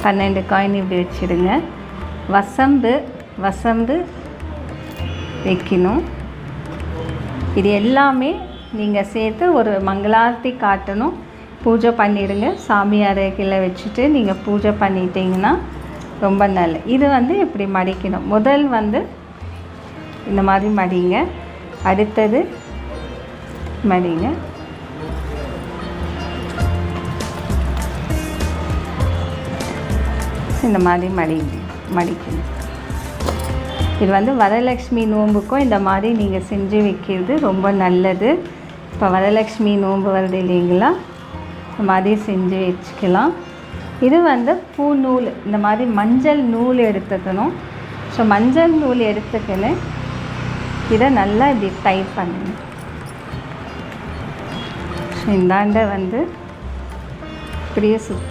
12 coin இப்படி வச்சுடுங்க. வசம்பு வைக்கணும். இது எல்லாமே நீங்கள் சேர்த்து ஒரு மங்களாரத்தி காட்டணும். பூஜை பண்ணிடுங்க. சாமி அறைகளை வச்சுட்டு நீங்கள் பூஜை பண்ணிட்டீங்கன்னா ரொம்ப நல்லது. இது இப்படி மடிக்கணும். முதல் இந்த மாதிரி மடிங்க. அடுத்தது மடிங்க. இந்த மாதிரி மடிக்கணும். இது வரலட்சுமி நோன்புக்கும் இந்த மாதிரி நீங்கள் செஞ்சு வைக்கிறது ரொம்ப நல்லது. இப்போ வரலட்சுமி நோன்பு வருது இல்லைங்களா, இந்த மாதிரி செஞ்சு வச்சுக்கலாம். இது பூநூல், இந்த மாதிரி மஞ்சள் நூல் எடுத்துக்கணும். ஸோ மஞ்சள் நூல் எடுத்துக்கின்னு இதை நல்லா இப்படி டைப் பண்ணுங்க. ஸோ இந்தாண்ட இப்படியே சுற்று.